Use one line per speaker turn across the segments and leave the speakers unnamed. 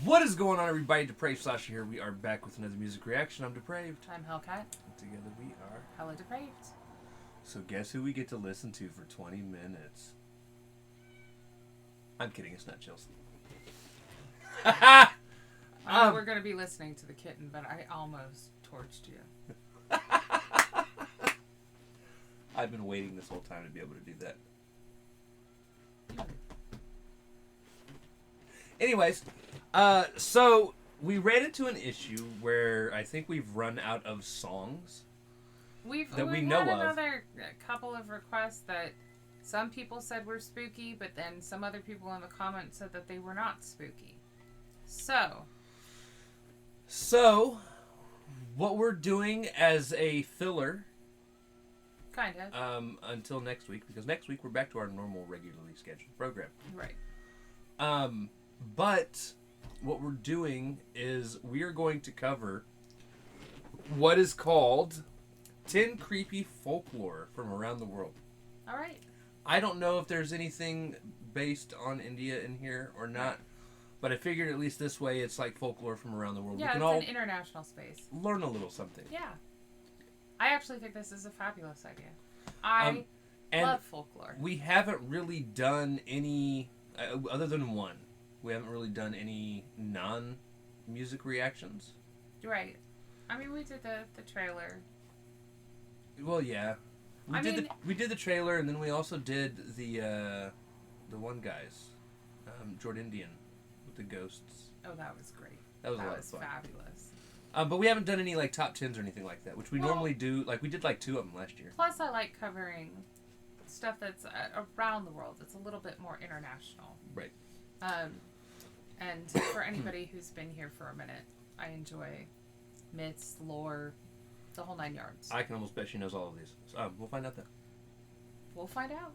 What is going on, everybody? Depraved Slasher here. We are back with another music reaction. I'm Depraved.
I'm Hellcat.
And together we are
HellaDepraved.
So guess who we get to listen to for 20 minutes? I'm kidding. It's not Chelsea.
We're going to be listening to the kitten, but I almost torched you.
I've been waiting this whole time to be able to do that. Anyways, so we ran into an issue where I think we've run out of songs
We've
had
another couple of requests that some people said were spooky, but then some other people in the comments said that they were not spooky. So
what we're doing as a filler,
kind of,
until next week, because next week we're back to our normal, regularly scheduled program.
Right.
But what we're doing is we are going to cover what is called 10 creepy folklore from around the world.
All right.
I don't know if there's anything based on India in here or not, but I figured at least this way it's like folklore from around the world.
Yeah,
we can
it's
all
an international space.
learn a little something.
Yeah. I actually think this is a fabulous idea. I love folklore.
We haven't really done any, other than one, we haven't really done any non-music reactions.
Right. I mean, we did the trailer.
Well, yeah. We did the trailer, and then we also did the one guy's, Jordandian with the ghosts.
Oh, that was great.
That was a lot of fun.
Fabulous.
But we haven't done any like top 10s or anything like that, which we normally do. Like we did like 2 of them last year.
Plus, I like covering stuff that's around the world. It's a little bit more international.
Right.
And for anybody who's been here for a minute, I enjoy myths, lore, the whole 9 yards.
I can almost bet she knows all of these. So, we'll find out then.
We'll find out.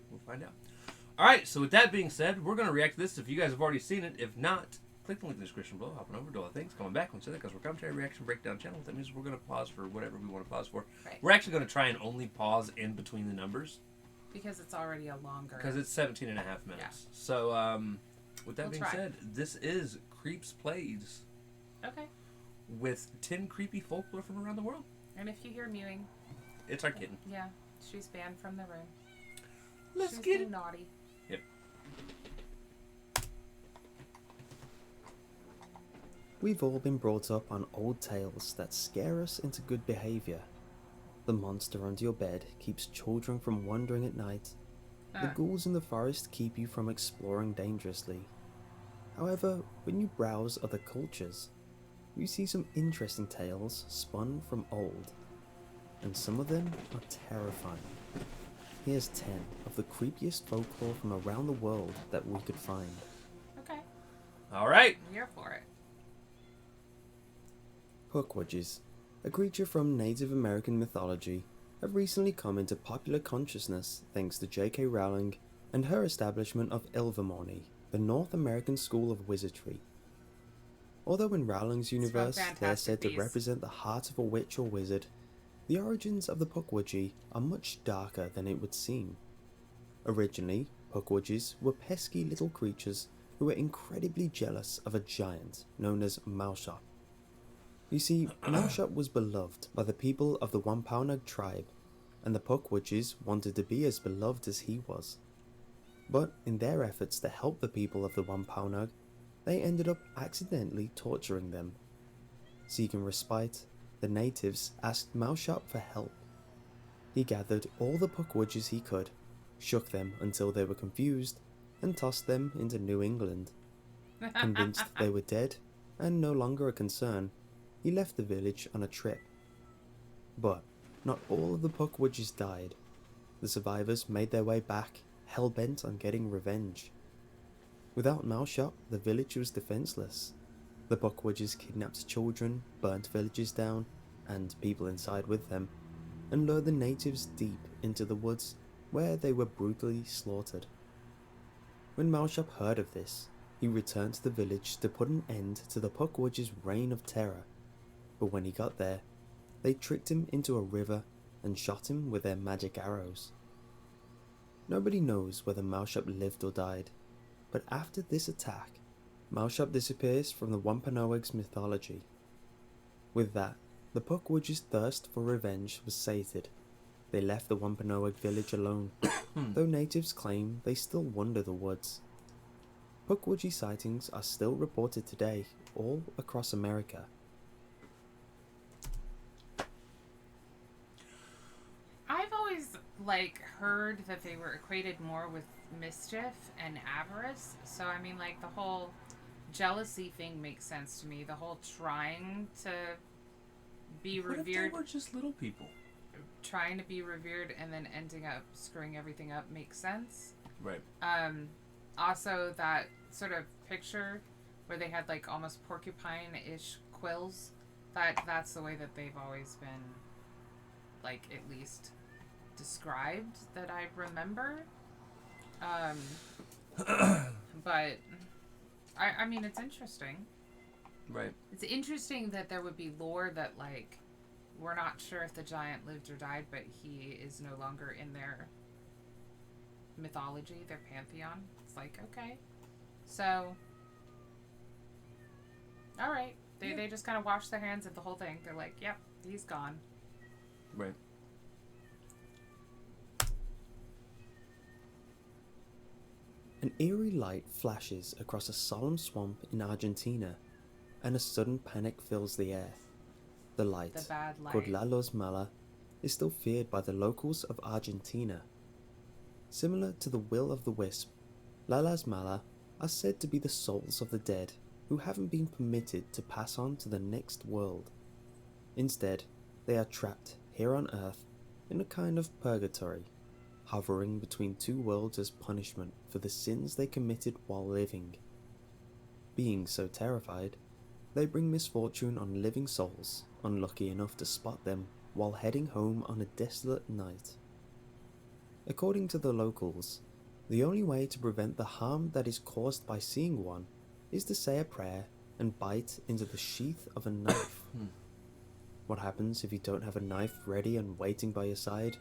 All right, so with that being said, we're going to react to this if you guys have already seen it. If not, click the link in the description below, hopping over to all the things, coming back when we say that, because we're commentary, reaction, breakdown channel. That means we're going to pause for whatever we want to pause for.
Right.
We're actually going to try and only pause in between the numbers.
Because it's already a longer...
Because it's 17 and a half minutes.
Yeah.
So, with that being
try.
said, this is Creeps Plays.
Okay.
With 10 creepy folklore from around the world.
And if you hear mewing...
It's our kitten.
Yeah, she's banned from the room.
Let's get it.
Naughty.
Yep.
We've all been brought up on old tales that scare us into good behaviour. The monster under your bed keeps children from wandering at night. The ghouls in the forest keep you from exploring dangerously. However, when you browse other cultures, you see some interesting tales spun from old, and some of them are terrifying. Here's 10 of the creepiest folklore from around the world that we could find.
Okay.
All right.
I'm here for it.
Pukwudgies, a creature from Native American mythology, have recently come into popular consciousness thanks to J.K. Rowling and her establishment of Ilvermorny, the North American School of Wizardry. Although in Rowling's universe they're said to represent the heart of a witch or wizard, the origins of the Pukwudgie are much darker than it would seem. Originally, Pukwudgies were pesky little creatures who were incredibly jealous of a giant known as Maushop. You see, Maushop was beloved by the people of the Wampanoag tribe, and the Pukwudgies wanted to be as beloved as he was. But in their efforts to help the people of the Wampanoag, they ended up accidentally torturing them. Seeking respite, the natives asked Maushop for help. He gathered all the Pukwudgies he could, shook them until they were confused, and tossed them into New England. Convinced they were dead, and no longer a concern, he left the village on a trip. But not all of the Pukwudgies died. The survivors made their way back, hell-bent on getting revenge. Without Maushop, the village was defenseless. The Pukwudgies kidnapped children, burnt villages down, and people inside with them, and lured the natives deep into the woods, where they were brutally slaughtered. When Maushop heard of this, he returned to the village to put an end to the Pukwudgies' reign of terror. but when he got there, they tricked him into a river and shot him with their magic arrows. Nobody knows whether Moushop lived or died, but after this attack, Moushop disappears from the Wampanoag's mythology. With that, the Pukwudgies' thirst for revenge was sated. They left the Wampanoag village alone, though natives claim they still wander the woods. Pukwudgie sightings are still reported today all across America.
I've always heard that they were equated more with mischief and avarice. So I mean, the whole jealousy thing makes sense to me. The whole trying to be
What
revered,
if they were just little people?
trying to be revered, and then ending up screwing everything up makes sense.
Right.
Also, that sort of picture where they had almost porcupine-ish quills. That's the way that they've always been, at least described that I remember. But I mean, it's interesting.
Right.
It's interesting that there would be lore that we're not sure if the giant lived or died, but he is no longer in their mythology, their pantheon. It's okay. So, all right. They just kind of wash their hands of the whole thing. They're yep, he's gone.
Right.
An eerie light flashes across a solemn swamp in Argentina, and a sudden panic fills the air. The light,
The bad light.
called La Luz Mala, is still feared by the locals of Argentina. Similar to the Will of the Wisp, La Las Mala are said to be the souls of the dead who haven't been permitted to pass on to the next world. Instead, they are trapped here on Earth in a kind of purgatory, hovering between two worlds as punishment for the sins they committed while living. Being so terrified, they bring misfortune on living souls unlucky enough to spot them while heading home on a desolate night. According to the locals, the only way to prevent the harm that is caused by seeing one is to say a prayer and bite into the sheath of a knife. What happens if you don't have a knife ready and waiting by your side?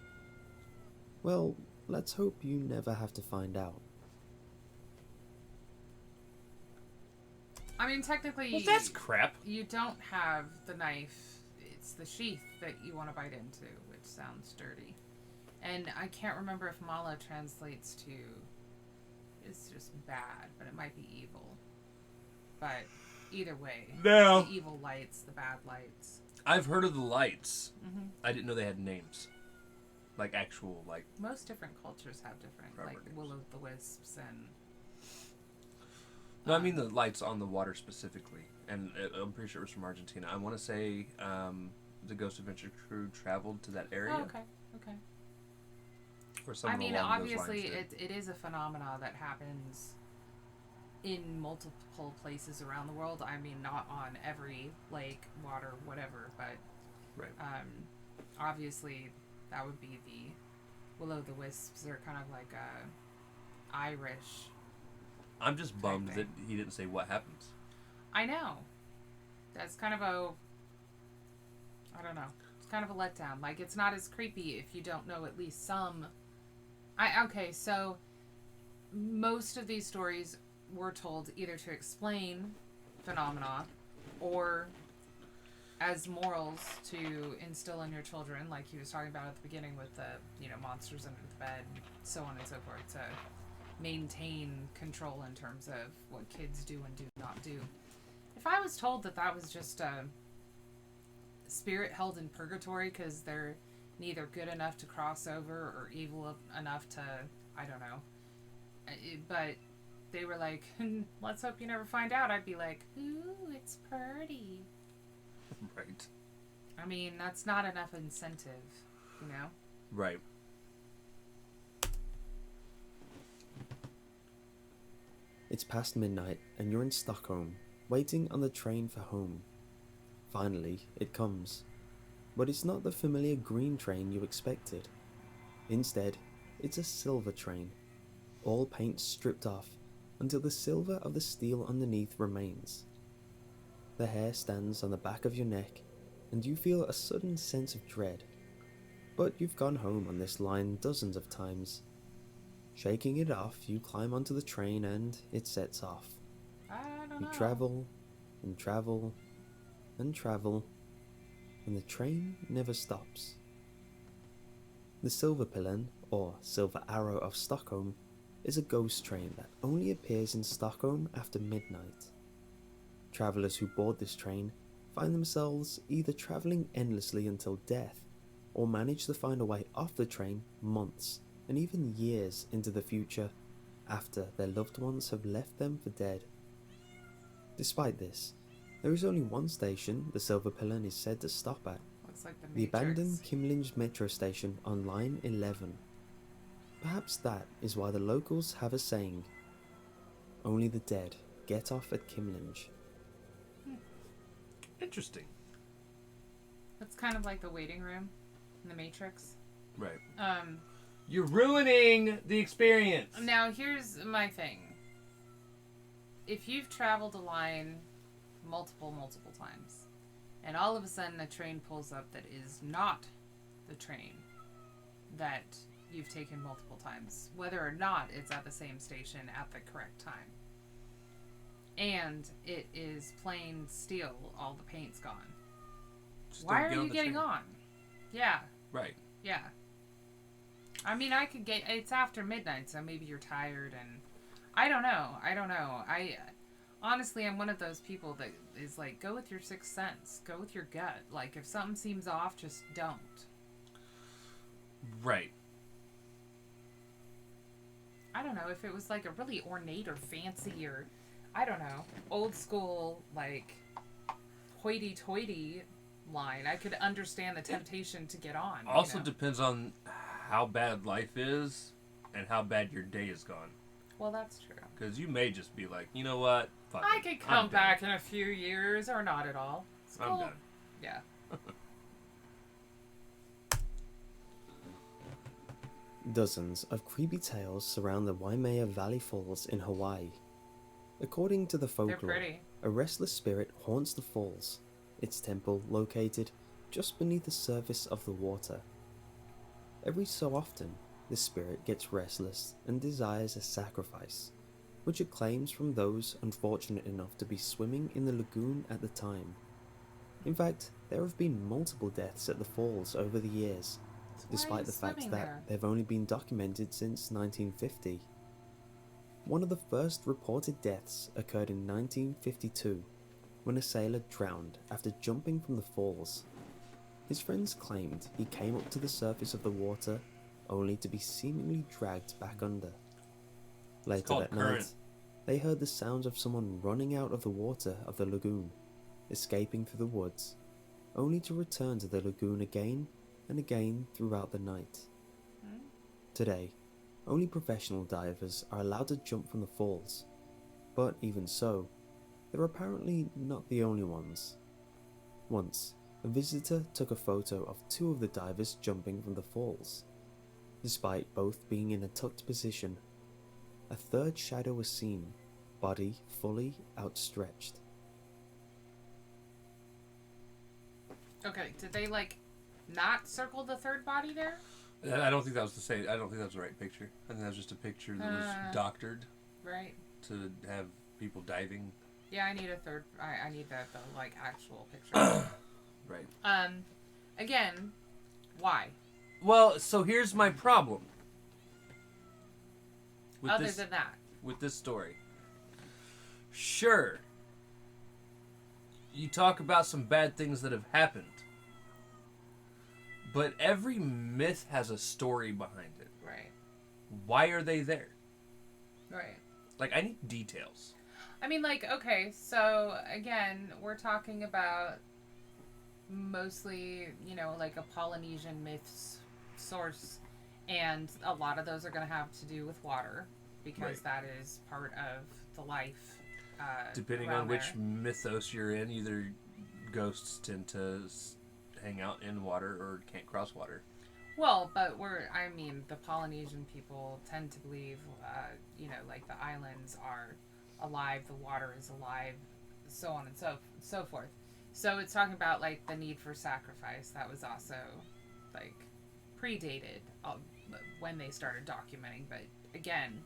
Well, let's hope you never have to find out.
I mean, technically,
Well, that's crap.
you don't have the knife. It's the sheath that you want to bite into, which sounds dirty. And I can't remember if mala translates to it's just bad, but it might be evil. But either way,
No.
the evil lights, the bad lights.
I've heard of the lights.
Mm-hmm.
I didn't know they had names. Actual,
Most different cultures have different,
proper names.
will-o'-the-wisps and...
No, I mean the lights on the water specifically. And I'm pretty sure it was from Argentina. I want to say the Ghost Adventure crew traveled to that area.
Oh, okay.
Or something
I mean,
along
obviously,
those lines.
it is a phenomena that happens in multiple places around the world. I mean, not on every lake, water, whatever, but
Right.
Obviously, that would be the will-o'-the-wisps. They're kind of like Irish.
I'm just bummed that
thing.
he didn't say what happens.
I know. That's kind of I don't know. It's kind of a letdown. It's not as creepy if you don't know at least some... Okay, so most of these stories were told either to explain phenomena or as morals to instill in your children, like he was talking about at the beginning with the, monsters under the bed, so on and so forth, to maintain control in terms of what kids do and do not do. If I was told that was just a spirit held in purgatory because they're neither good enough to cross over or evil enough to, I don't know, but they were like, let's hope you never find out, I'd be like, ooh, it's pretty.
Right.
I mean, that's not enough incentive,
Right.
It's past midnight and you're in Stockholm, waiting on the train for home. Finally, it comes. But it's not the familiar green train you expected. Instead, it's a silver train. All paint stripped off until the silver of the steel underneath remains. The hair stands on the back of your neck and you feel a sudden sense of dread. But you've gone home on this line dozens of times. Shaking it off, you climb onto the train and it sets off.
I don't know.
You travel, and travel, and travel, and the train never stops. The Silver Pillen, or Silver Arrow of Stockholm, is a ghost train that only appears in Stockholm after midnight. Travellers who board this train find themselves either travelling endlessly until death, or manage to find a way off the train months and even years into the future after their loved ones have left them for dead. Despite this, there is only one station the Silver Pillen is said to stop at,
Looks like the
the abandoned
Matrix.
Kimlinge metro station on line 11. Perhaps that is why the locals have a saying, "Only the dead get off at Kimlinge."
Interesting.
It's kind of like the waiting room in the Matrix.
Right.
Um,
You're ruining the experience.
Now, here's my thing. If you've traveled a line multiple times, and all of a sudden a train pulls up that is not the train that you've taken multiple times, whether or not it's at the same station at the correct time, and it is plain steel, all the paint's gone,
Just
why
don't
are
get on
you
the
getting
train.
on? Yeah.
Right.
Yeah. I mean, I could get... It's after midnight, so maybe you're tired and... I don't know. Honestly, I'm one of those people that is like, go with your sixth sense. Go with your gut. Like, if something seems off, just don't.
Right.
I don't know. If it was like a really ornate or fancy or... I don't know. Old school, like, hoity-toity line, I could understand the temptation to get on.
Also
you know?
depends on how bad life is and how bad your day is gone.
Well, that's true.
Because you may just be like, you know what? Fuck
I
it.
could
I'm
come
done.
back in a few years or not at all. It's
I'm
cool.
done.
Yeah.
Dozens of creepy tales surround the Waimea Valley Falls in Hawaii. According to the
They're
folklore,
pretty.
a restless spirit haunts the falls, its temple located just beneath the surface of the water. Every so often, the spirit gets restless and desires a sacrifice, which it claims from those unfortunate enough to be swimming in the lagoon at the time. In fact, there have been multiple deaths at the falls over the years,
So why are
despite
you
the fact
swimming
that
there?
they've only been documented since 1950. One of the first reported deaths occurred in 1952, when a sailor drowned after jumping from the falls. His friends claimed he came up to the surface of the water only to be seemingly dragged back under. Later
called
that
current.
night, they heard the sounds of someone running out of the water of the lagoon, escaping through the woods, only to return to the lagoon again and again throughout the night. Today, only professional divers are allowed to jump from the falls, but even so, they're apparently not the only ones. Once, a visitor took a photo of two of the divers jumping from the falls. Despite both being in a tucked position, a third shadow was seen, body fully outstretched.
Okay, did they, like, not circle the third body there?
I don't think that was the same. I don't think that was the right picture. I think that was just a picture that was doctored
Right.
to have people diving.
Yeah, I need a third... I need the, like, actual picture.
Right.
Again, why?
Well, so here's my problem. With
Other
this,
than that.
with this story. Sure. You talk about some bad things that have happened. But every myth has a story behind it.
Right.
Why are they there?
Right.
Like, I need details.
I mean, like, okay, so, again, we're talking about mostly, you know, like a Polynesian myths source, and a lot of those are going to have to do with water, because
Right.
that is part of the life.
Depending
around
on which
there.
mythos you're in, either ghosts tend to hang out in water or can't cross water.
Well, but I mean, the Polynesian people tend to believe, you know, like the islands are alive, the water is alive, so on and so forth. So it's talking about like the need for sacrifice. That was also like predated when they started documenting. But again,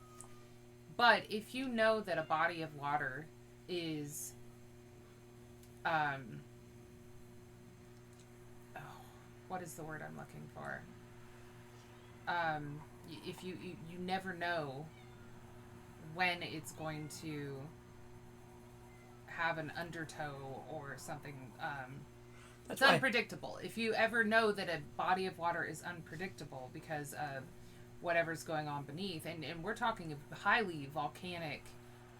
if you know that a body of water is, what is the word I'm looking for? If you never know when it's going to have an undertow or something, it's unpredictable. If you ever know that a body of water is unpredictable because of whatever's going on beneath, and we're talking a highly volcanic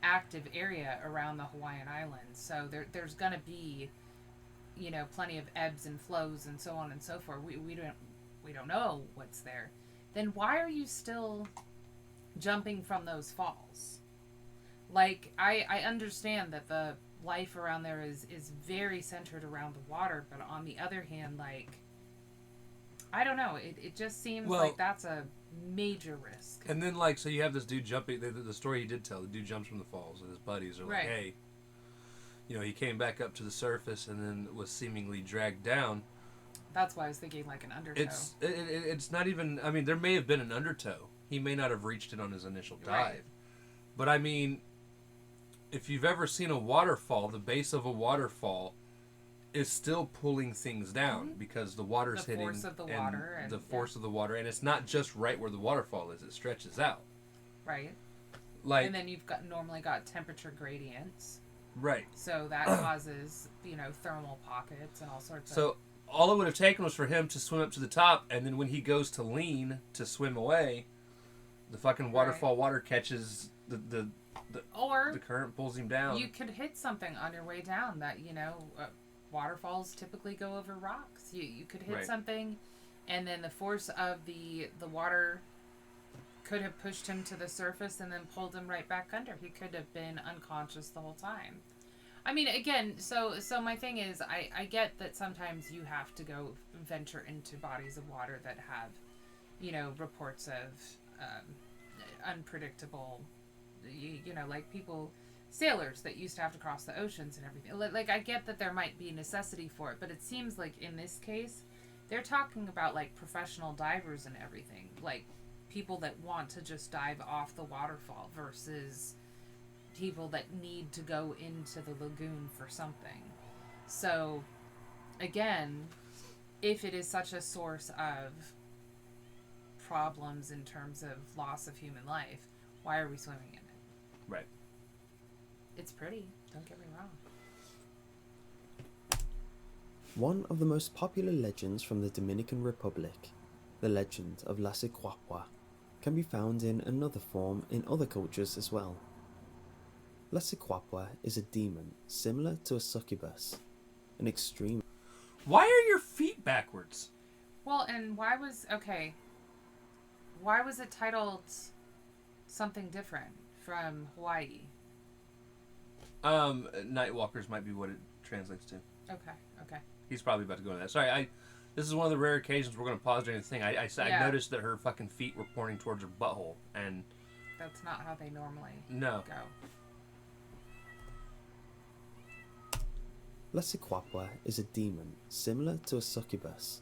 active area around the Hawaiian Islands, so there's gonna be, you know, plenty of ebbs and flows and so on and so forth. We don't know what's there. Then why are you still jumping from those falls? Like, I understand that the life around there is very centered around the water, but on the other hand, like, I don't know, it just seems like that's a major risk.
And then, like, so you have this dude jumping, the story he did tell, the dude jumps from the falls, and his buddies are like, hey, you know, he came back up to the surface and then was seemingly dragged down.
That's why I was thinking, like, an undertow.
It's not even, I mean, there may have been an undertow. He may not have reached it on his initial dive.
Right.
But, I mean, if you've ever seen a waterfall, the base of a waterfall is still pulling things down because the water's hitting.
The force of the water.
And the force of the water. And it's not just right where the waterfall is. It stretches out.
Right.
Like,
and then you've normally got temperature gradients.
Right.
So that causes, you know, thermal pockets and all sorts of...
So all it would have taken was for him to swim up to the top, and then when he goes to lean to swim away, the fucking waterfall water catches the current, pulls him down.
You could hit something on your way down that, you know... waterfalls typically go over rocks. You could hit something, and then the force of the water could have pushed him to the surface and then pulled him right back under. He could have been unconscious the whole time. I mean, again, so my thing is, I get that sometimes you have to go venture into bodies of water that have, you know, reports of unpredictable, you know, like sailors that used to have to cross the oceans and everything. Like, I get that there might be necessity for it, but it seems like in this case, they're talking about, like, professional divers and everything. Like, people that want to just dive off the waterfall versus people that need to go into the lagoon for something. So, again, if it is such a source of problems in terms of loss of human life, why are we swimming in it?
Right.
It's pretty, don't get me wrong.
One of the most popular legends from the Dominican Republic, the Legend of La Sequoia, can be found in another form in other cultures as well. La Sequoia is a demon similar to a succubus, an extreme...
Why are your feet backwards?
Well, and why was it titled something different from Hawaii?
Nightwalkers might be what it translates to.
Okay.
He's probably about to go into that. Sorry, this is one of the rare occasions we're going to pause during the thing. I noticed that her fucking feet were pointing towards her butthole, and...
That's not how they normally
go.
La Sequoia is a demon similar to a succubus,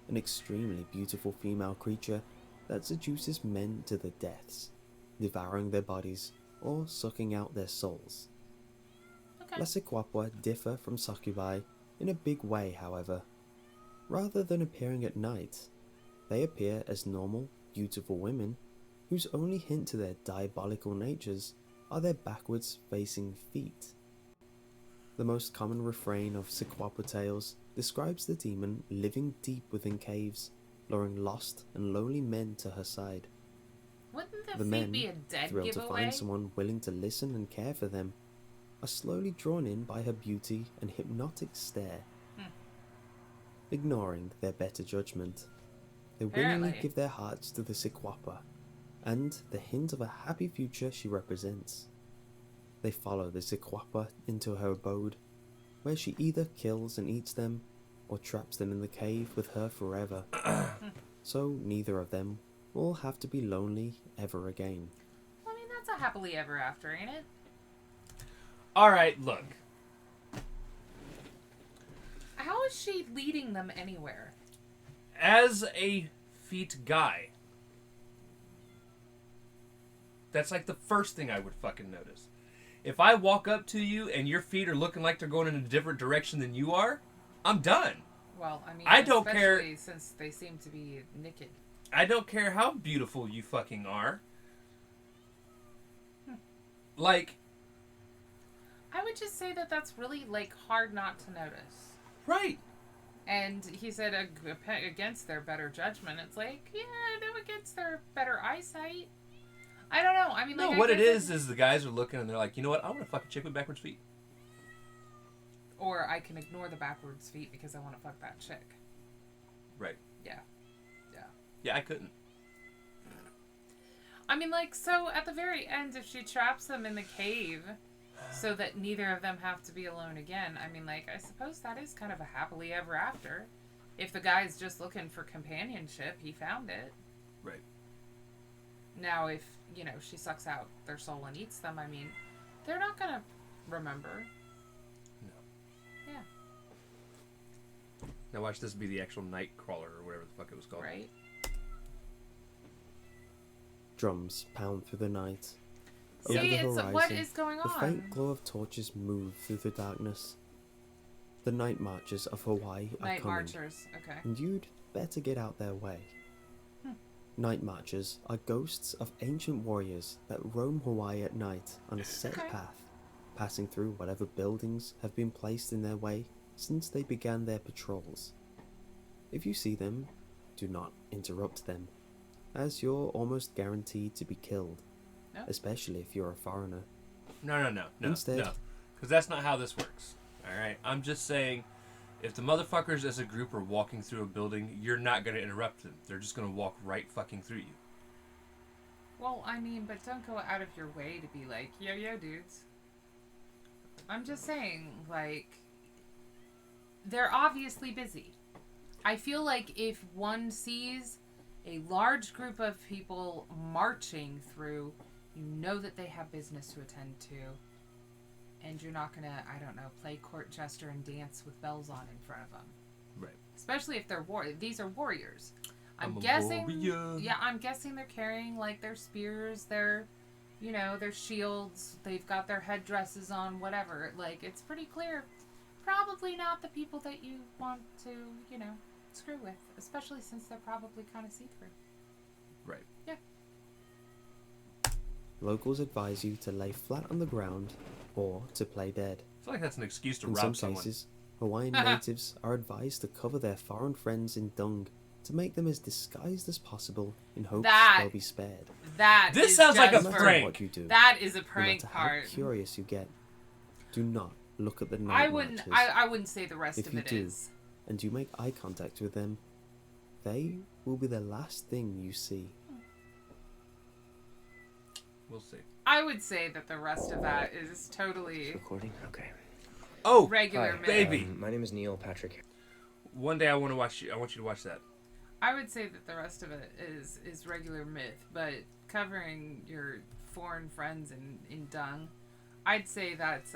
an extremely beautiful female creature that seduces men to their deaths, devouring their bodies or sucking out their souls. La Sequoia differ from succubi in a big way, however. Rather than appearing at night, they appear as normal, beautiful women whose only hint to their diabolical natures are their backwards facing feet. The most common refrain of Sequoia tales describes the demon living deep within caves, luring lost and lonely men to her side.
Wouldn't
The
feet
men,
be a dead
thrilled
giveaway?
to find someone willing to listen and care for them, are slowly drawn in by her beauty and hypnotic stare. Ignoring their better judgment, they willingly give their hearts to the Sequoia and the hint of a happy future she represents. They follow the Sequoia into her abode, where she either kills and eats them or traps them in the cave with her forever. So neither of them will have to be lonely ever again.
I mean, that's a happily ever after, ain't it?
Alright, look.
is she leading them anywhere?
As a feet guy, that's like the first thing I would fucking notice. If I walk up to you and your feet are looking like they're going in a different direction than you are, I'm done.
Well, I mean,
I don't care.
especially since they seem to be naked.
I don't care how beautiful you fucking are. Like,
I would just say that that's really, like, hard not to notice.
right.
And he said against their better judgment. It's like, yeah, no, against their better eyesight. I don't know. I mean, like,
No, what it is the guys are looking and they're like, you know what? I want to fuck a chick with backwards feet.
Or I can ignore the backwards feet because I want to fuck that chick.
Right.
Yeah. Yeah.
Yeah, I couldn't.
I mean, like, so at the very end, if she traps them in the cave so that neither of them have to be alone again, I mean, like, I suppose that is kind of a happily ever after. If the guy's just looking for companionship, he found it.
Right.
Now, if, you know, she sucks out their soul and eats them, I mean, they're not going to remember.
No.
Yeah.
Now watch this be the actual night crawler or whatever the fuck it was called.
Right?
Drums pound through the night.
See,
Over the
it's
horizon,
what is going
the
on?
faint glow of torches move through the darkness. The night marchers of Hawaii are
Night
coming,
marchers. Okay.
and you'd better get out their way. Night marchers are ghosts of ancient warriors that roam Hawaii at night on a set
Okay.
path, passing through whatever buildings have been placed in their way since they began their patrols. If you see them, do not interrupt them, as you're almost guaranteed to be killed,
No.
especially if you're a foreigner.
No.
Instead-
No. Because that's not how this works. Alright? I'm just saying, if the motherfuckers as a group are walking through a building, you're not going to interrupt them. They're just going to walk right fucking through you.
Well, I mean, but don't go out of your way to be like, yo, dudes. I'm just saying, like, they're obviously busy. I feel like if one sees a large group of people marching through, you know that they have business to attend to. And you're not gonna, I don't know, play court jester and dance with bells on in front of them.
Right.
Especially if they're these are warriors. I'm
a
guessing.
warrior.
Yeah, I'm guessing they're carrying like their spears, their, you know, their shields. They've got their headdresses on, whatever. Like, it's pretty clear. Probably not the people that you want to, you know, screw with. Especially since they're probably kind of see-through.
Right.
Yeah.
Locals advise you to lay flat on the ground or to play dead.
I feel like that's an excuse to
In
rob
some
someone.
cases, Hawaiian natives are advised to cover their foreign friends in dung to make them as disguised as possible in hopes they'll be spared.
This sounds like
just
a
No
for-
matter
prank.
what you do,
That is a
no
prank
matter how
part.
curious you get, do not look at the night
I wouldn't.
marchers.
I wouldn't say the rest
If
of
you
it
do,
is.
and you make eye contact with them, they will be the last thing you see.
We'll see.
I would say that the rest of that is totally
Recording? Okay.
Oh,
regular
Hi,
myth.
baby.
My name is Neil Patrick.
one day I want you to watch that.
I would say that the rest of it is regular myth, but covering your foreign friends in dung, I'd say that's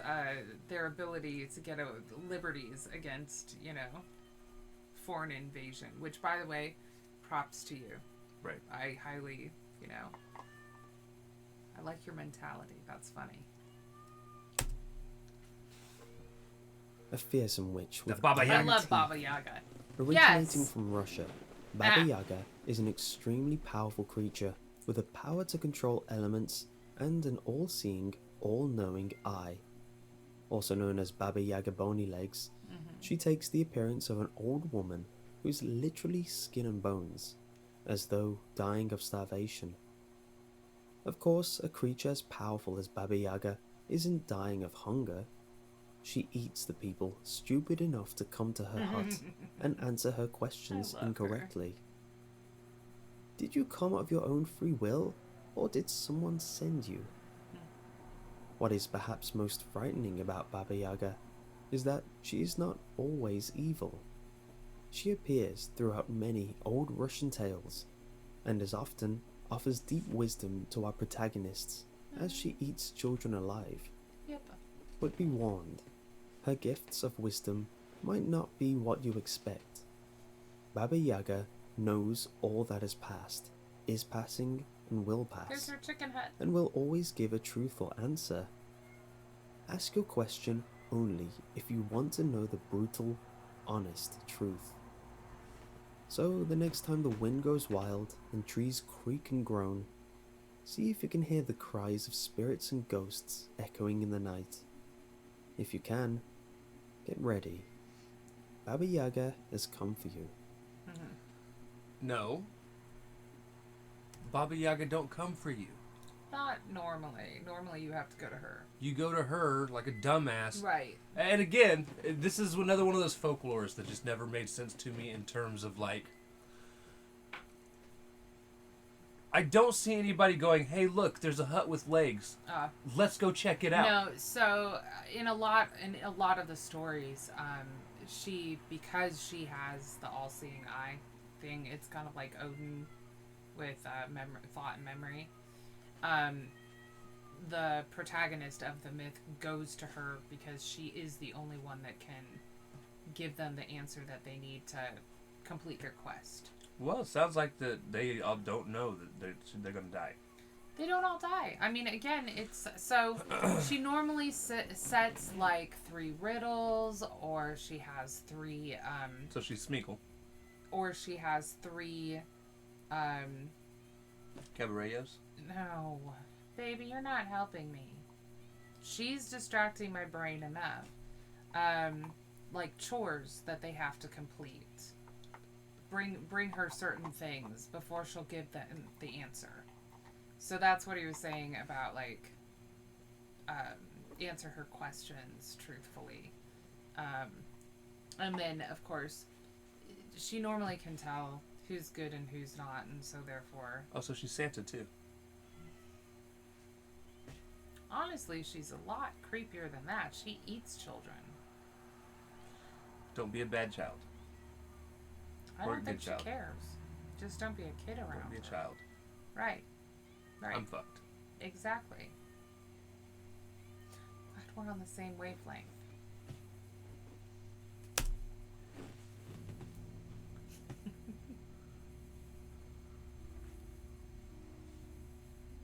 their ability to get liberties against, you know, foreign invasion, which, by the way, props to you.
Right.
I highly, you know, I like your mentality. That's funny.
A fearsome witch
The
with
Baba
I
Yaga.
love
teeth.
Baba Yaga.
Originating
Yes.
from Russia, Baba
Ah.
Yaga is an extremely powerful creature with a power to control elements and an all-seeing, all-knowing eye. Also known as Baba Yaga Bony Legs, she takes the appearance of an old woman who is literally skin and bones, as though dying of starvation. Of course, a creature as powerful as Baba Yaga isn't dying of hunger. She eats the people stupid enough to come to her hut and answer her questions
I love her.
incorrectly. Did you come of your own free will, or did someone send you? What is perhaps most frightening about Baba Yaga is that she is not always evil. She appears throughout many old Russian tales, and as often offers deep wisdom to our protagonists as she eats children alive.
Yep.
But be warned, her gifts of wisdom might not be what you expect. Baba Yaga knows all that has passed, is passing, and will
Here's
pass,
her chicken hut.
and will always give a truthful answer. Ask your question only if you want to know the brutal, honest truth. So the next time the wind goes wild and trees creak and groan, see if you can hear the cries of spirits and ghosts echoing in the night. If you can, get ready. Baba Yaga has come for you.
No. Baba Yaga don't come for you.
Not normally. Normally you have to go to her.
You go to her like a dumbass.
Right.
And again, this is another one of those folklores that just never made sense to me in terms of like, I don't see anybody going, hey, look, there's a hut with legs. Let's go check it out.
No, so in a lot of the stories, because she has the all-seeing eye thing, it's kind of like Odin with thought and memory. The protagonist of the myth goes to her because she is the only one that can give them the answer that they need to complete their quest.
Well, it sounds like that they all don't know that they're going to die.
They don't all die. I mean, again, it's so she normally sets like 3 riddles, or she has 3.
So she's Smeagol.
Or she has 3.
Caballeros?
No, baby, you're not helping me. She's distracting my brain enough. Like chores that they have to complete. Bring her certain things before she'll give them the answer. So that's what he was saying about, like, answer her questions truthfully. And then, of course, she normally can tell who's good and who's not, and so therefore...
Oh, so she's Santa, too.
Honestly, she's a lot creepier than that. She eats children.
Don't be a bad child.
I
Or a
don't think
good
she
child.
cares. Just don't be a kid around
Don't be a
her.
child.
Right. Right.
I'm fucked.
Exactly. Glad we're on the same wavelength.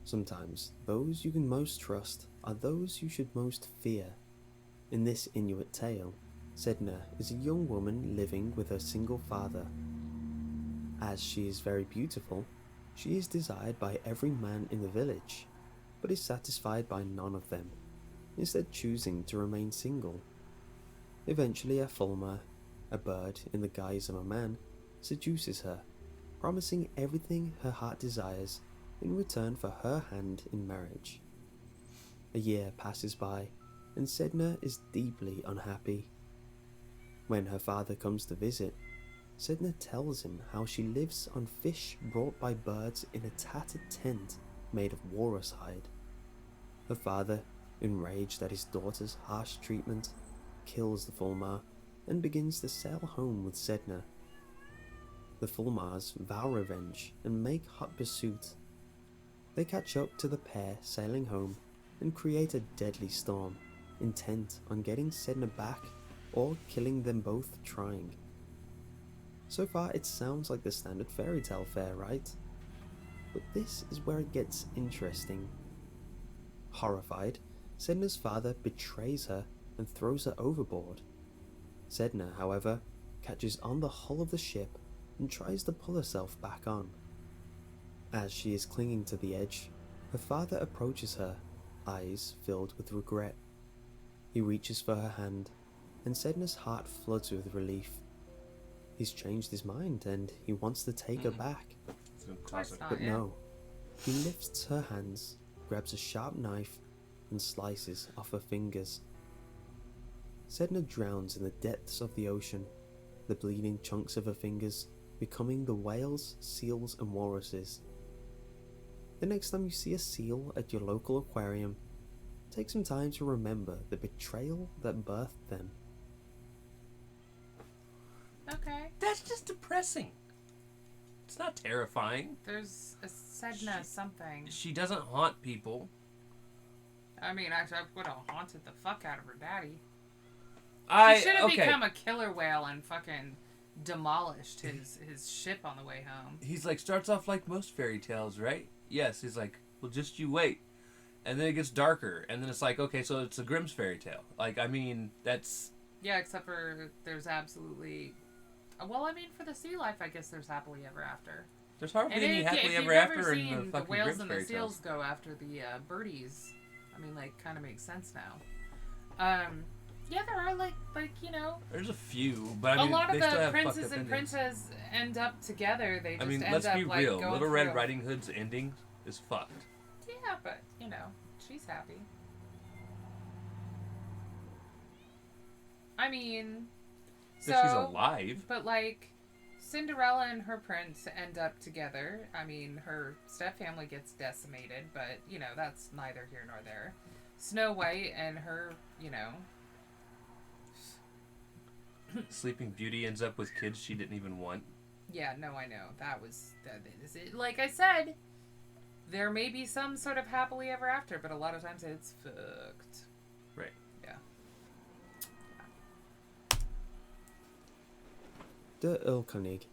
Sometimes those you can most trust are those you should most fear. In this Inuit tale, Sedna is a young woman living with her single father. As she is very beautiful, she is desired by every man in the village, but is satisfied by none of them, instead choosing to remain single. Eventually a fulmar, a bird in the guise of a man, seduces her, promising everything her heart desires in return for her hand in marriage. A year passes by, and Sedna is deeply unhappy. When her father comes to visit, Sedna tells him how she lives on fish brought by birds in a tattered tent made of walrus hide. Her father, enraged at his daughter's harsh treatment, kills the fulmar and begins to sail home with Sedna. The fulmars vow revenge and make hot pursuit. They catch up to the pair sailing home and create a deadly storm, intent on getting Sedna back or killing them both trying. So far it sounds like the standard fairy tale fare, right? But this is where it gets interesting. Horrified, Sedna's father betrays her and throws her overboard. Sedna, however, catches on the hull of the ship and tries to pull herself back on. As she is clinging to the edge, her father approaches her, eyes filled with regret. He reaches for her hand, and Sedna's heart floods with relief. He's changed his mind and he wants to take her back.
Of course not,
But
yeah.
no, he lifts her hands, grabs a sharp knife, and slices off her fingers. Sedna drowns in the depths of the ocean, the bleeding chunks of her fingers becoming the whales, seals, and walruses. The next time you see a seal at your local aquarium, take some time to remember the betrayal that birthed them.
Okay.
That's just depressing. It's not terrifying.
There's a Sedna something.
She doesn't haunt people.
I mean, actually, I would have haunted the fuck out of her daddy. He should have become a killer whale and fucking demolished his ship on the way home.
He's like, starts off like most fairy tales, right? Yes, he's like, well, just you wait. And then it gets darker, and then it's like, okay, so it's a Grimm's fairy tale. Like, I mean, that's...
Yeah, except for there's absolutely... Well, I mean, for the sea life, I guess there's happily ever after.
There's hardly
And
any happily ever after in the fucking
whales
Grimm's
and
fairy
the seals
tales.
go after the birdies. I mean, like, kind of makes sense now. Yeah, there are, like, you know...
There's a few, but I mean,
a lot of
they still
the
have
princes
fucked up
and
endings.
princess end up together. They just
I mean,
end
let's
up,
be
like,
real.
going
Little
through...
Red Riding Hood's ending is fucked.
Yeah, but, you know, she's happy. I mean...
So she's alive.
But, like, Cinderella and her prince end up together. I mean, her stepfamily gets decimated, but, you know, that's neither here nor there. Snow White and her, you know...
Sleeping Beauty ends up with kids she didn't even want.
Yeah, no, I know. That is it. Like I said, there may be some sort of happily ever after, but a lot of times it's fucked.
Right.
Yeah.
Der Erlkönig,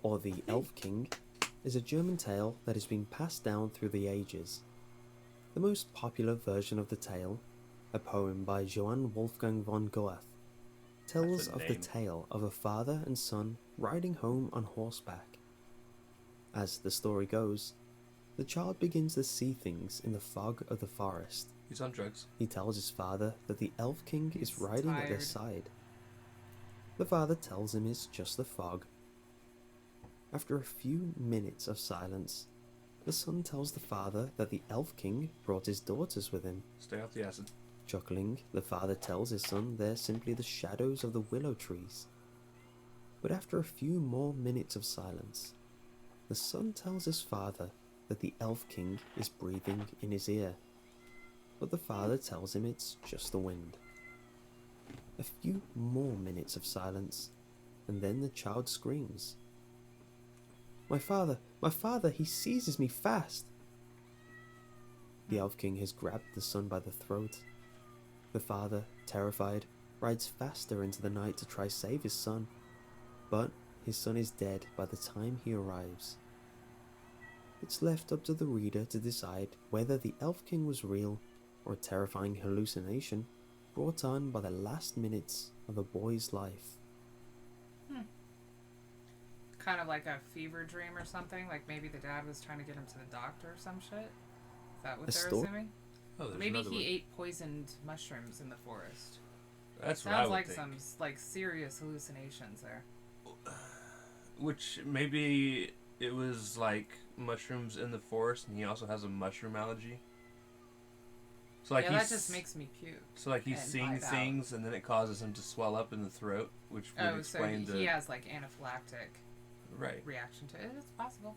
or the Elf King, is a German tale that has been passed down through the ages. The most popular version of the tale, a poem by Johann Wolfgang von Goethe, tells of the tale of a father and son riding home on horseback. As the story goes, the child begins to see things in the fog of the forest.
He's on drugs.
He tells his father that the Elf King is
He's
riding at their
tired.
side. The father tells him it's just the fog. After a few minutes of silence, the son tells the father that the Elf King brought his daughters with him.
Stay off the acid.
Chuckling, the father tells his son they're simply the shadows of the willow trees. But after a few more minutes of silence, the son tells his father that the Elf King is breathing in his ear. But the father tells him it's just the wind. A few more minutes of silence, and then the child screams. My father, he seizes me fast! The Elf King has grabbed the son by the throat. The father, terrified, rides faster into the night to try save his son, but his son is dead by the time he arrives. It's left up to the reader to decide whether the Elf King was real or a terrifying hallucination brought on by the last minutes of a boy's life.
Kind of like a fever dream or something. Like maybe the dad was trying to get him to the doctor or some shit. Is that what they're assuming?
Oh, there's
Maybe
another
he
one.
ate poisoned mushrooms in the forest.
That's what I
Sounds
would
like
think.
some like serious hallucinations there.
Which maybe it was like mushrooms in the forest, and he also has a mushroom allergy. So like
Yeah, that just makes me puke.
So like he's
and
seeing
vibe out.
things, and then it causes him to swell up in the throat, which would
Oh, so
explain
he has like anaphylactic
right.
reaction to it. It's possible.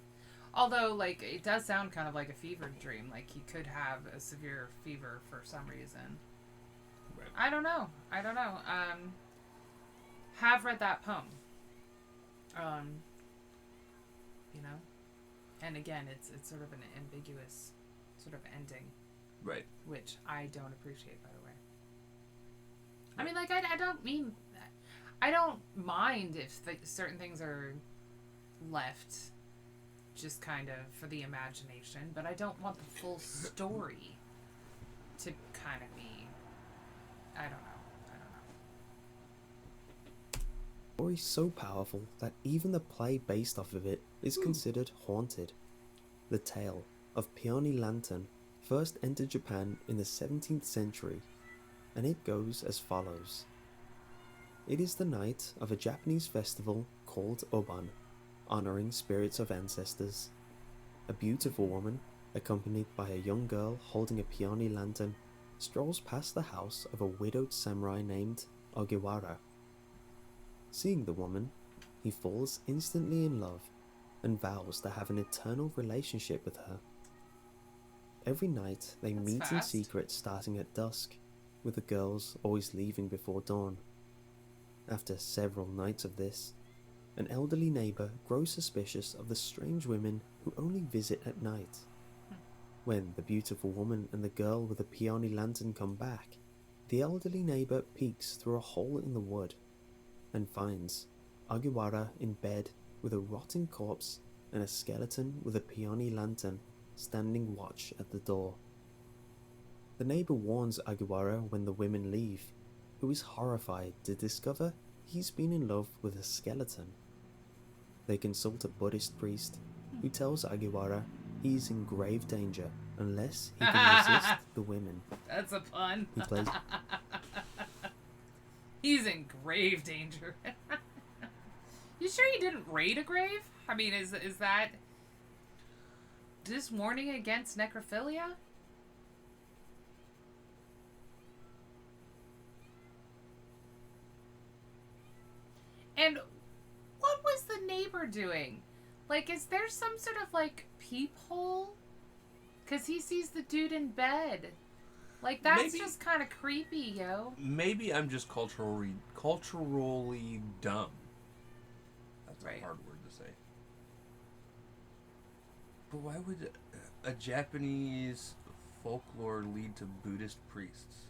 Although, like, it does sound kind of like a fever dream. Like he could have a severe fever for some reason.
Right.
I don't know. Have read that poem. You know, and again, it's sort of an ambiguous sort of ending,
Right.
which I don't appreciate, by the way. I mean, like, I don't mean that. I don't mind if certain things are left just kind of for the imagination, but I don't want the full story to kind of be, I don't know.
The story is so powerful that even the play based off of it is considered haunted. The tale of Peony Lantern first entered Japan in the 17th century, and it goes as follows. It is the night of a Japanese festival called Oban, honoring spirits of ancestors. A beautiful woman, accompanied by a young girl holding a peony lantern, strolls past the house of a widowed samurai named Ogiwara. Seeing the woman, he falls instantly in love and vows to have an eternal relationship with her. Every night they
That's
meet in
fast.
secret starting at dusk, with the girls always leaving before dawn. After several nights of this, an elderly neighbour grows suspicious of the strange women who only visit at night. When the beautiful woman and the girl with the peony lantern come back, The elderly neighbor peeks through a hole in the wood and finds Agiwara in bed with a rotting corpse and a skeleton with a peony lantern standing watch at the door. The neighbor warns Agiwara when the women leave, who is horrified to discover he's been in love with a skeleton. They consult a Buddhist priest who tells Agiwara he's in grave danger unless he can resist the women.
That's a pun.
He plays
He's in grave danger. You sure he didn't raid a grave? I mean, is that this warning against necrophilia? And what was the neighbor doing? Like, is there some sort of, like, peephole? Because he sees the dude in bed. Like, that's
Maybe-
just kind of creepy, yo.
Maybe I'm just culturally dumb. That's
Right.
a hard word to say. But why would a Japanese folklore lead to Buddhist priests?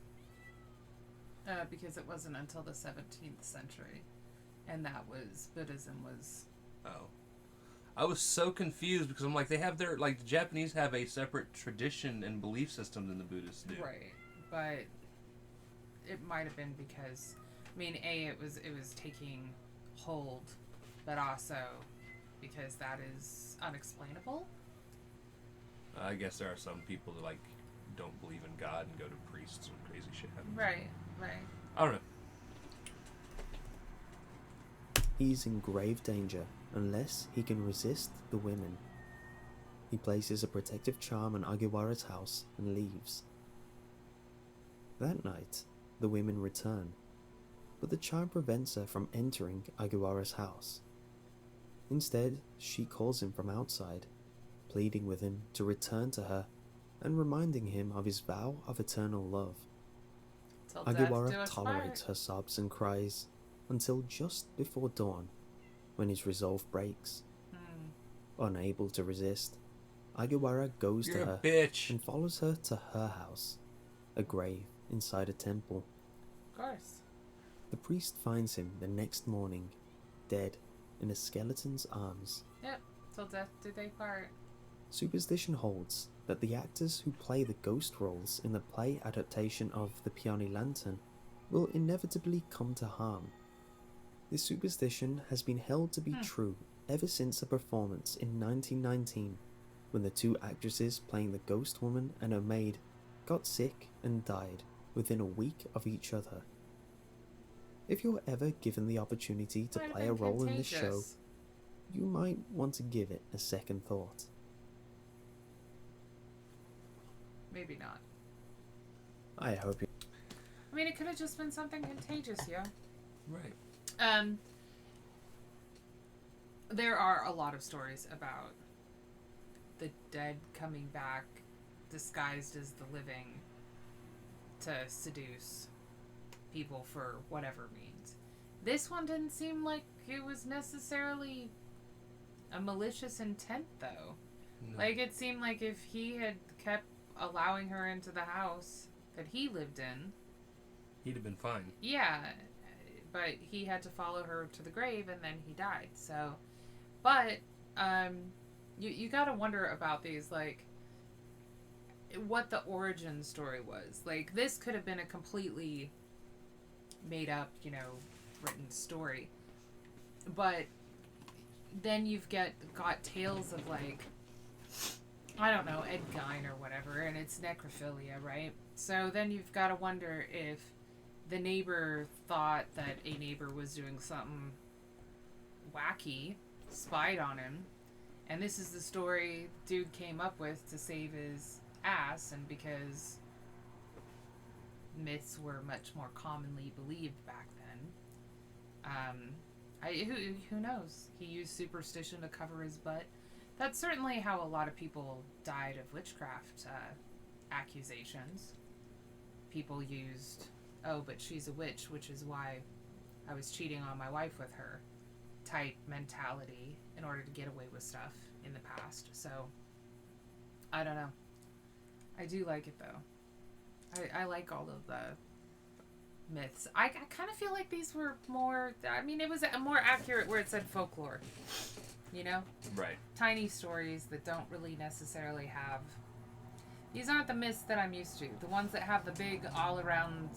Because it wasn't until the 17th century. And that was, Buddhism was...
Oh. I was so confused because I'm like, they have their, like, the Japanese have a separate tradition and belief system than the Buddhists do.
Right. But it might have been because, I mean, it was taking hold, but also because that is unexplainable.
I guess there are some people that, like, don't believe in God and go to priests and crazy shit happens.
Right.
I don't know.
he's in grave danger unless he can resist the women. He places a protective charm on Agiwara's house and leaves. That night, the women return, but the charm prevents her from entering Agiwara's house. Instead, she calls him from outside, pleading with him to return to her and reminding him of his vow of eternal love.
Till death do
Agiwara
us
tolerates
part.
her sobs and cries until just before dawn, when his resolve breaks. Unable to resist, Agiwara goes
You're
to
a
her
bitch.
and follows her to her house, a grave inside a temple.
Of course.
The priest finds him the next morning, dead in a skeleton's arms.
Yep. Till death do they part.
Superstition holds that the actors who play the ghost roles in the play adaptation of The Peony Lantern will inevitably come to harm. This superstition has been held to be true ever since a performance in 1919, when the two actresses playing the ghost woman and her maid got sick and died within a week of each other. If you're ever given the opportunity to
Might have
play a
been
role in this show,
contagious.
you might want to give it a second thought.
Maybe not.
I hope you...
I mean, it could have just been something contagious, yo.
Right.
There are a lot of stories about the dead coming back disguised as the living to seduce people for whatever means. This one didn't seem like it was necessarily a malicious intent, though.
No.
Like, it seemed like if he had kept allowing her into the house that he lived in,
He'd have been fine.
yeah, but he had to follow her to the grave and then he died. So, but you gotta wonder about these, like, what the origin story was. Like, this could have been a completely made up, written story, but then you've got tales of, like, I don't know, Ed Gein or whatever, and it's necrophilia, right? So then you've got to wonder if the neighbor thought that a neighbor was doing something wacky, spied on him, and this is the story dude came up with to save his ass, and because myths were much more commonly believed back then, who knows? He used superstition to cover his butt. That's certainly how a lot of people died of witchcraft accusations. People used, oh, but she's a witch, which is why I was cheating on my wife with her, type mentality in order to get away with stuff in the past. So, I don't know. I do like it, though. I like all of myths. I kind of feel like these were more. I mean, it was more accurate where it said folklore. You know,
Right.
tiny stories that don't really necessarily have. These aren't the myths that I'm used to. The ones that have the big all-around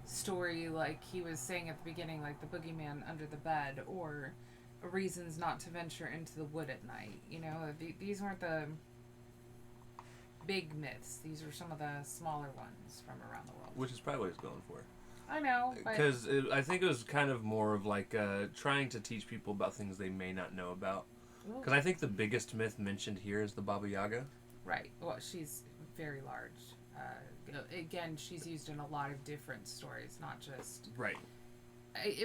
story, like he was saying at the beginning, like the boogeyman under the bed, or reasons not to venture into the wood at night. You know, these weren't the big myths. These are some of the smaller ones from around the world.
Which is probably what he's going for.
I know, but
Because I think it was kind of more of like trying to teach people about things they may not know about. Because I think the biggest myth mentioned here is the Baba Yaga.
right. Well, she's very large. Again, she's used in a lot of different stories, not just.
Right.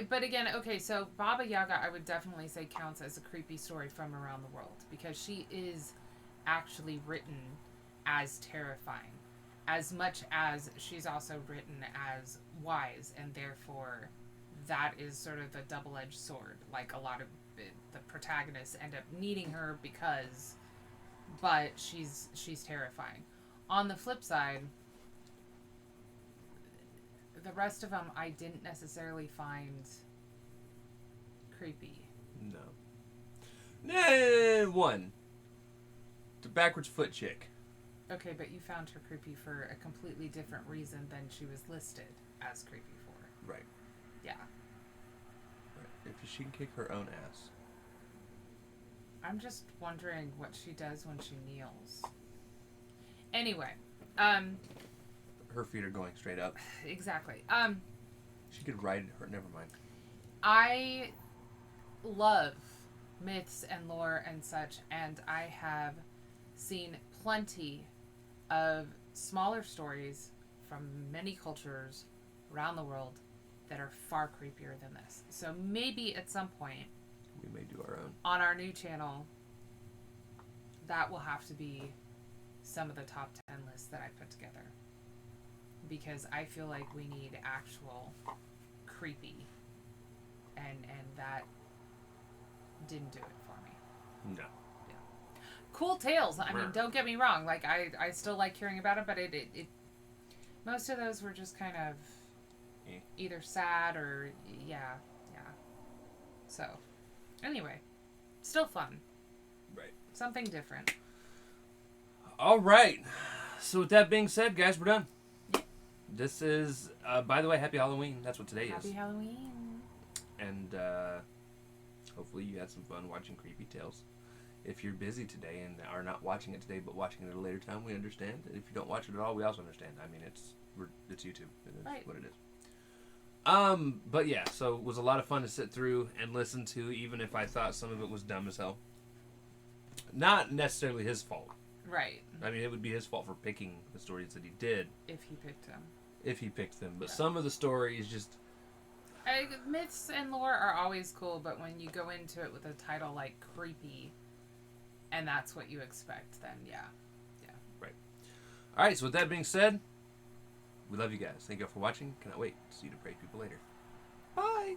But again, okay, so Baba Yaga, I would definitely say counts as a creepy story from around the world because she is actually written as terrifying, as much as she's also written as wise, and therefore that is sort of a double-edged sword. Like a lot of the protagonists end up needing her but she's terrifying. On the flip side, the rest of them I didn't necessarily find creepy.
No. One. The backwards foot chick.
Okay, but you found her creepy for a completely different reason than she was listed as creepy for.
Right.
Yeah.
Right. If she can kick her own ass.
I'm just wondering what she does when she kneels. Anyway,
Her feet are going straight up.
exactly.
She could ride her. Never mind.
I love myths and lore and such, and I have seen plenty of smaller stories from many cultures around the world that are far creepier than this. So maybe at some point
We may do our own.
on our new channel, that will have to be some of the top 10 lists that I put together. Because I feel like we need actual creepy. And that didn't do it for me.
No.
Cool tales. I mean, don't get me wrong. Like, I still like hearing about it, but it most of those were just kind of either sad or, yeah. So, anyway, still fun.
Right.
Something different.
All right. So with that being said, guys, we're done. This is, by the way, Happy Halloween. That's what today
Happy
is.
Halloween.
And hopefully you had some fun watching Creepy Tales. If you're busy today and are not watching it today, but watching it at a later time, we understand. And if you don't watch it at all, we also understand. I mean, it's YouTube. It is
Right.
what it is. But yeah, so it was a lot of fun to sit through and listen to, even if I thought some of it was dumb as hell. Not necessarily his fault.
Right.
I mean, it would be his fault for picking the stories that he did.
If he picked them.
If he picked them. But
Yeah.
some of the stories just...
Myths and lore are always cool, but when you go into it with a title like Creepy, and that's what you expect, then yeah.
Right. Alright, so with that being said, we love you guys. Thank you all for watching. Cannot wait to see you depraved people later. Bye!